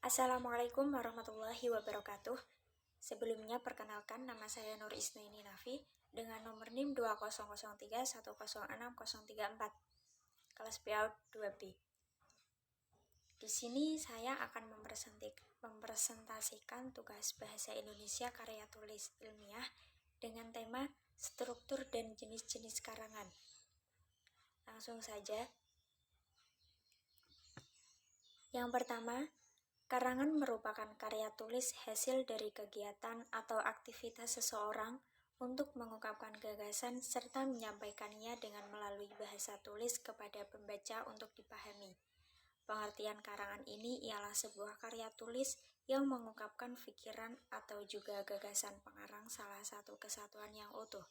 Assalamualaikum warahmatullahi wabarakatuh. Sebelumnya perkenalkan nama saya Nur Isnaini Nafi dengan nomor NIM 2003106034, kelas PAUD 2B. Di sini saya akan mempresentasikan tugas bahasa Indonesia karya tulis ilmiah dengan tema struktur dan jenis-jenis karangan. Langsung saja. Yang pertama, karangan merupakan karya tulis hasil dari kegiatan atau aktivitas seseorang untuk mengungkapkan gagasan serta menyampaikannya dengan melalui bahasa tulis kepada pembaca untuk dipahami. Pengertian karangan ini ialah sebuah karya tulis yang mengungkapkan pikiran atau juga gagasan pengarang salah satu kesatuan yang utuh.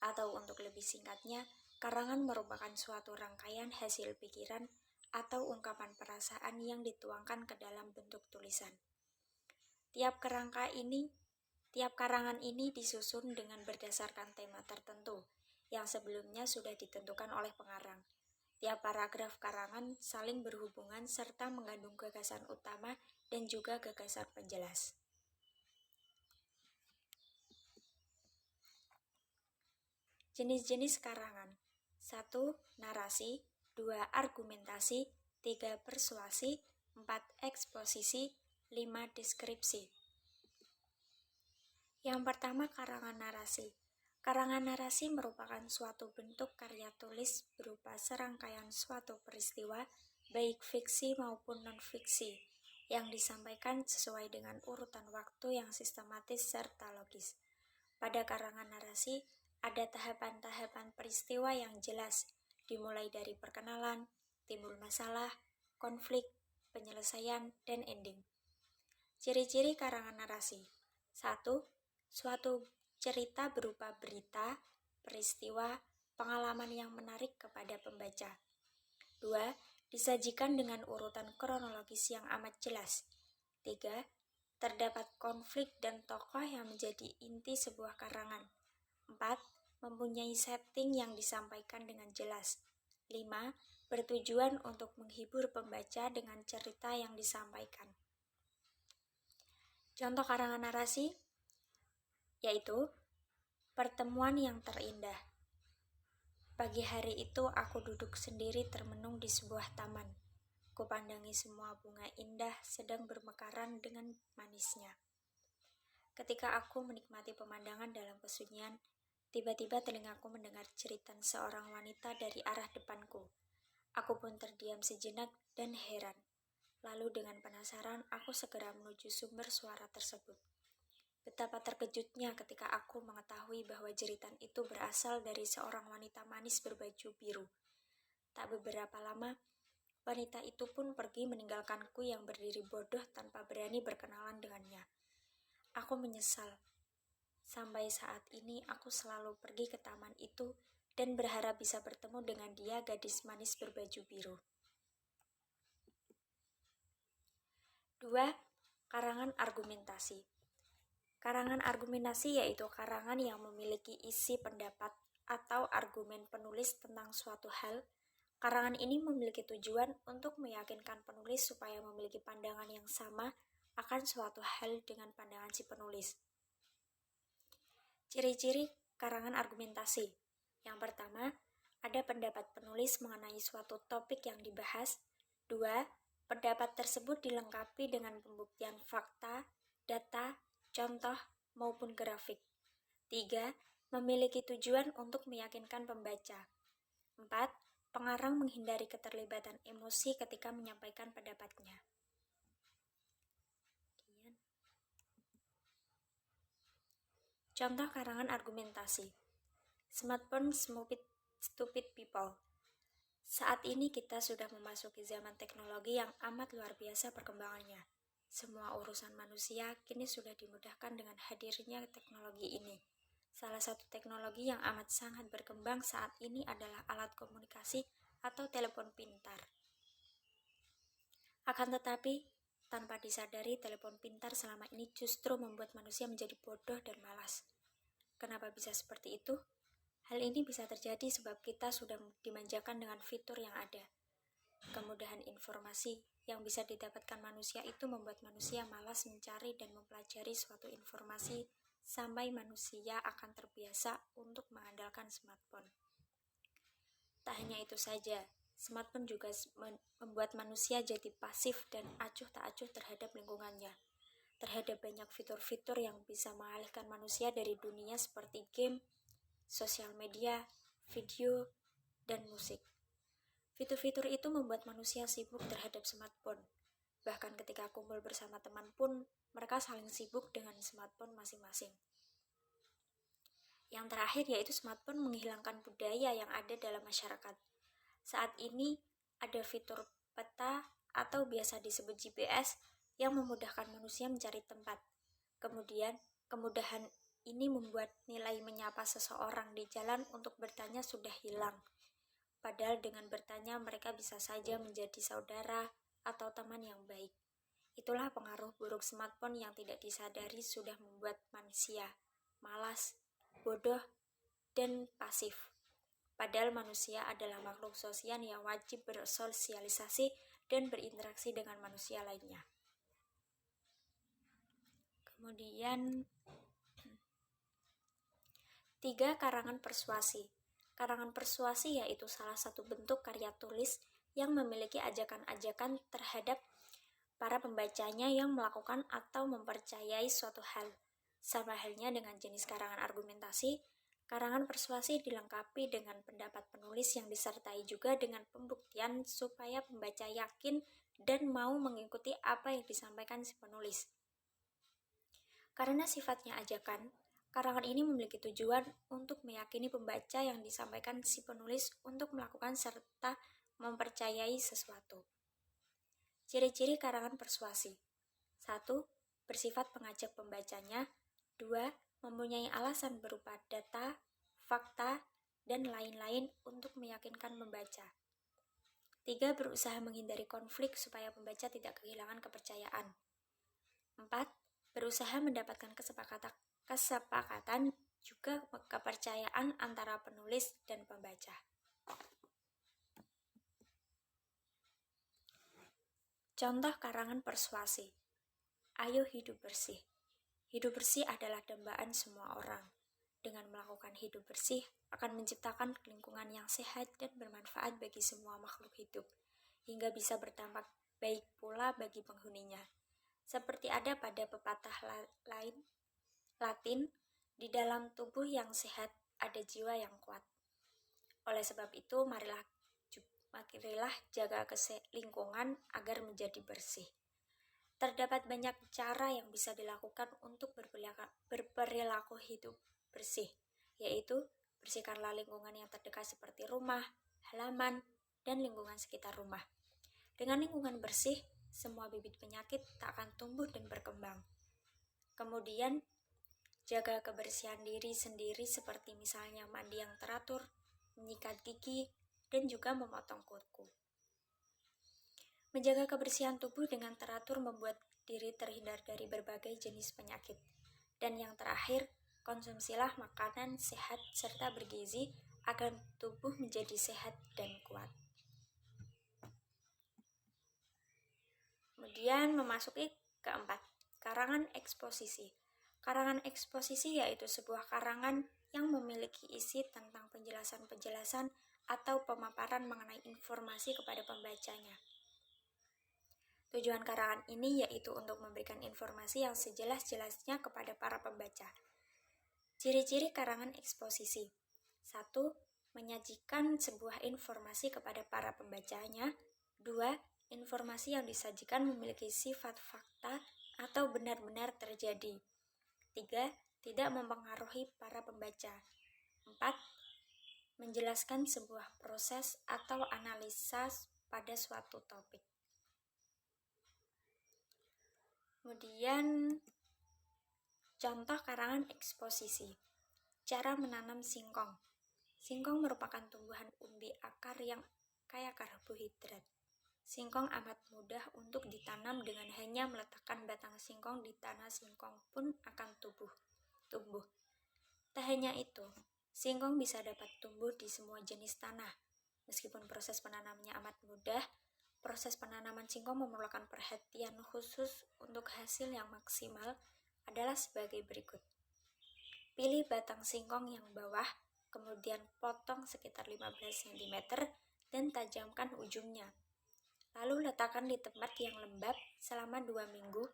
Atau untuk lebih singkatnya, karangan merupakan suatu rangkaian hasil pikiran atau ungkapan perasaan yang dituangkan ke dalam bentuk tulisan. Tiap karangan ini disusun dengan berdasarkan tema tertentu yang sebelumnya sudah ditentukan oleh pengarang. Tiap paragraf karangan saling berhubungan serta mengandung gagasan utama dan juga gagasan penjelas. Jenis-jenis karangan: 1. Narasi, 2. Argumentasi, 3. Persuasi, 4. Eksposisi, 5. Deskripsi. Yang pertama, karangan narasi. Karangan narasi merupakan suatu bentuk karya tulis berupa serangkaian suatu peristiwa, baik fiksi maupun non-fiksi, yang disampaikan sesuai dengan urutan waktu yang sistematis serta logis. Pada karangan narasi, ada tahapan-tahapan peristiwa yang jelas, dimulai dari perkenalan, timbul masalah, konflik, penyelesaian, dan ending. Ciri-ciri karangan narasi: 1. Suatu cerita berupa berita, peristiwa, pengalaman yang menarik kepada pembaca. 2. Disajikan dengan urutan kronologis yang amat jelas. 3. Terdapat konflik dan tokoh yang menjadi inti sebuah karangan. 4. Mempunyai setting yang disampaikan dengan jelas. 5. Bertujuan untuk menghibur pembaca dengan cerita yang disampaikan. Contoh karangan narasi yaitu pertemuan yang terindah. Pagi hari itu aku duduk sendiri termenung di sebuah taman. Kupandangi semua bunga indah sedang bermekaran dengan manisnya. Ketika aku menikmati pemandangan dalam kesunyian, tiba-tiba telingaku mendengar jeritan seorang wanita dari arah depanku. Aku pun terdiam sejenak dan heran. Lalu dengan penasaran, aku segera menuju sumber suara tersebut. Betapa terkejutnya ketika aku mengetahui bahwa jeritan itu berasal dari seorang wanita manis berbaju biru. Tak beberapa lama, wanita itu pun pergi meninggalkanku yang berdiri bodoh tanpa berani berkenalan dengannya. Aku menyesal. Sampai saat ini aku selalu pergi ke taman itu dan berharap bisa bertemu dengan dia, gadis manis berbaju biru. 2. Karangan argumentasi. Karangan argumentasi yaitu karangan yang memiliki isi pendapat atau argumen penulis tentang suatu hal. Karangan ini memiliki tujuan untuk meyakinkan penulis supaya memiliki pandangan yang sama akan suatu hal dengan pandangan si penulis. Ciri-ciri karangan argumentasi. Yang pertama, ada pendapat penulis mengenai suatu topik yang dibahas. 2. Pendapat tersebut dilengkapi dengan pembuktian fakta, data, contoh, maupun grafik. 3. Memiliki tujuan untuk meyakinkan pembaca. 4. Pengarang menghindari keterlibatan emosi ketika menyampaikan pendapatnya. Contoh karangan argumentasi. Smartphone stupid people. Saat ini kita sudah memasuki zaman teknologi yang amat luar biasa perkembangannya. Semua urusan manusia kini sudah dimudahkan dengan hadirnya teknologi ini. Salah satu teknologi yang amat sangat berkembang saat ini adalah alat komunikasi atau telepon pintar. Akan tetapi, tanpa disadari, telepon pintar selama ini justru membuat manusia menjadi bodoh dan malas. Kenapa bisa seperti itu? Hal ini bisa terjadi sebab kita sudah dimanjakan dengan fitur yang ada. Kemudahan informasi yang bisa didapatkan manusia itu membuat manusia malas mencari dan mempelajari suatu informasi sampai manusia akan terbiasa untuk mengandalkan smartphone. Tak hanya itu saja, smartphone juga membuat manusia jadi pasif dan acuh tak acuh terhadap lingkungannya, terhadap banyak fitur-fitur yang bisa mengalihkan manusia dari dunia seperti game, sosial media, video, dan musik. Fitur-fitur itu membuat manusia sibuk terhadap smartphone. Bahkan ketika kumpul bersama teman pun, mereka saling sibuk dengan smartphone masing-masing. Yang terakhir yaitu smartphone menghilangkan budaya yang ada dalam masyarakat. Saat ini ada fitur peta atau biasa disebut GPS yang memudahkan manusia mencari tempat. Kemudian, kemudahan ini membuat nilai menyapa seseorang di jalan untuk bertanya sudah hilang. Padahal dengan bertanya mereka bisa saja menjadi saudara atau teman yang baik. Itulah pengaruh buruk smartphone yang tidak disadari sudah membuat manusia malas, bodoh, dan pasif. Padahal manusia adalah makhluk sosial yang wajib bersosialisasi dan berinteraksi dengan manusia lainnya. Kemudian 3. Karangan persuasi. Karangan persuasi yaitu salah satu bentuk karya tulis yang memiliki ajakan-ajakan terhadap para pembacanya yang melakukan atau mempercayai suatu hal. Sama halnya dengan jenis karangan argumentasi, karangan persuasi dilengkapi dengan pendapat penulis yang disertai juga dengan pembuktian supaya pembaca yakin dan mau mengikuti apa yang disampaikan si penulis. Karena sifatnya ajakan, karangan ini memiliki tujuan untuk meyakini pembaca yang disampaikan si penulis untuk melakukan serta mempercayai sesuatu. Ciri-ciri karangan persuasi. 1. Bersifat mengajak pembacanya. 2. Mempunyai alasan berupa data, fakta, dan lain-lain untuk meyakinkan pembaca. 3. Berusaha menghindari konflik supaya pembaca tidak kehilangan kepercayaan. 4. Berusaha mendapatkan kesepakatan juga kepercayaan antara penulis dan pembaca. Contoh karangan persuasi. Ayo hidup bersih. Hidup bersih adalah dambaan semua orang. Dengan melakukan hidup bersih akan menciptakan lingkungan yang sehat dan bermanfaat bagi semua makhluk hidup, hingga bisa berdampak baik pula bagi penghuninya. Seperti ada pada pepatah Latin, di dalam tubuh yang sehat ada jiwa yang kuat. Oleh sebab itu, marilah jaga lingkungan agar menjadi bersih. Terdapat banyak cara yang bisa dilakukan untuk berperilaku hidup bersih, yaitu bersihkanlah lingkungan yang terdekat seperti rumah, halaman, dan lingkungan sekitar rumah. Dengan lingkungan bersih, semua bibit penyakit tak akan tumbuh dan berkembang. Kemudian, jaga kebersihan diri sendiri seperti misalnya mandi yang teratur, menyikat gigi, dan juga memotong kuku. Menjaga kebersihan tubuh dengan teratur membuat diri terhindar dari berbagai jenis penyakit. Dan yang terakhir, konsumsilah makanan sehat serta bergizi agar tubuh menjadi sehat dan kuat. Kemudian memasuki keempat, karangan eksposisi. Karangan eksposisi yaitu sebuah karangan yang memiliki isi tentang penjelasan-penjelasan atau pemaparan mengenai informasi kepada pembacanya. Tujuan karangan ini yaitu untuk memberikan informasi yang sejelas-jelasnya kepada para pembaca. Ciri-ciri karangan eksposisi. 1. Menyajikan sebuah informasi kepada para pembacanya. 2. Informasi yang disajikan memiliki sifat fakta atau benar-benar terjadi. 3. Tidak mempengaruhi para pembaca. 4. Menjelaskan sebuah proses atau analisa pada suatu topik. Kemudian, contoh karangan eksposisi. Cara menanam singkong. Singkong merupakan tumbuhan umbi akar yang kaya karbohidrat. Singkong amat mudah untuk ditanam dengan hanya meletakkan batang singkong di tanah singkong pun akan tumbuh. Tak hanya itu, singkong bisa dapat tumbuh di semua jenis tanah. Meskipun proses penanamnya amat mudah, Proses penanaman singkong memerlukan perhatian khusus untuk hasil yang maksimal adalah sebagai berikut. Pilih batang singkong yang bawah, kemudian potong sekitar 15 cm dan tajamkan ujungnya. Lalu letakkan di tempat yang lembab selama 2 minggu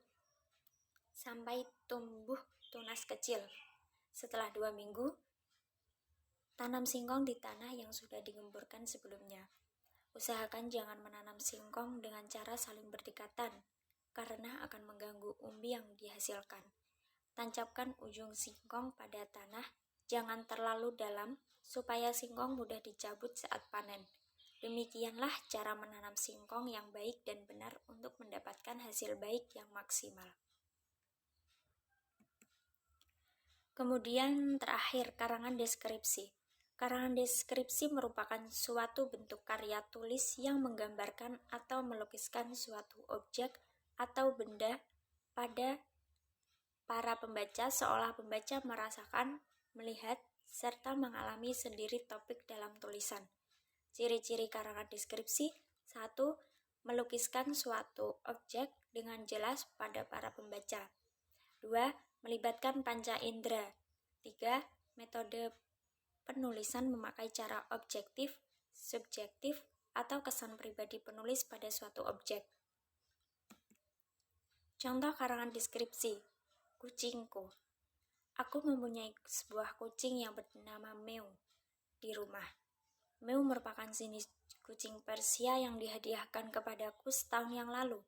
sampai tumbuh tunas kecil. Setelah 2 minggu, tanam singkong di tanah yang sudah digemburkan sebelumnya. Usahakan jangan menanam singkong dengan cara saling berdekatan, karena akan mengganggu umbi yang dihasilkan. Tancapkan ujung singkong pada tanah, jangan terlalu dalam, supaya singkong mudah dicabut saat panen. Demikianlah cara menanam singkong yang baik dan benar untuk mendapatkan hasil baik yang maksimal. Kemudian terakhir, karangan deskripsi. Karangan deskripsi merupakan suatu bentuk karya tulis yang menggambarkan atau melukiskan suatu objek atau benda pada para pembaca seolah pembaca merasakan, melihat, serta mengalami sendiri topik dalam tulisan. Ciri-ciri karangan deskripsi: 1. Melukiskan suatu objek dengan jelas pada para pembaca. 2. Melibatkan panca indera. 3. Metode penulisan memakai cara objektif, subjektif, atau kesan pribadi penulis pada suatu objek. Contoh karangan deskripsi. Kucingku. Aku mempunyai sebuah kucing yang bernama Mew di rumah. Mew merupakan jenis kucing Persia yang dihadiahkan kepadaku setahun yang lalu.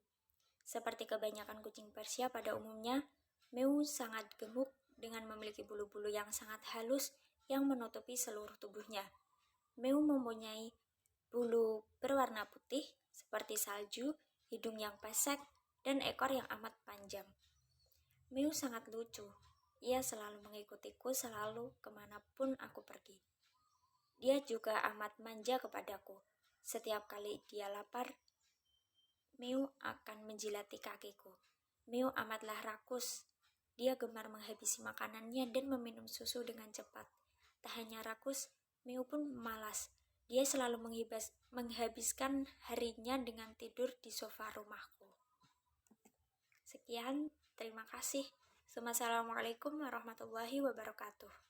Seperti kebanyakan kucing Persia pada umumnya, Mew sangat gemuk dengan memiliki bulu-bulu yang sangat halus yang menutupi seluruh tubuhnya. Mew mempunyai bulu berwarna putih seperti salju, hidung yang pesek, dan ekor yang amat panjang. Mew sangat lucu. Ia selalu mengikutiku selalu kemanapun aku pergi. Dia juga amat manja kepadaku. Setiap kali dia lapar, Mew akan menjilati kakiku. Mew amatlah rakus. Dia gemar menghabisi makanannya dan meminum susu dengan cepat. Tak hanya rakus, Mew pun malas. Dia selalu menghabiskan harinya dengan tidur di sofa rumahku. Sekian, terima kasih. Wassalamualaikum warahmatullahi wabarakatuh.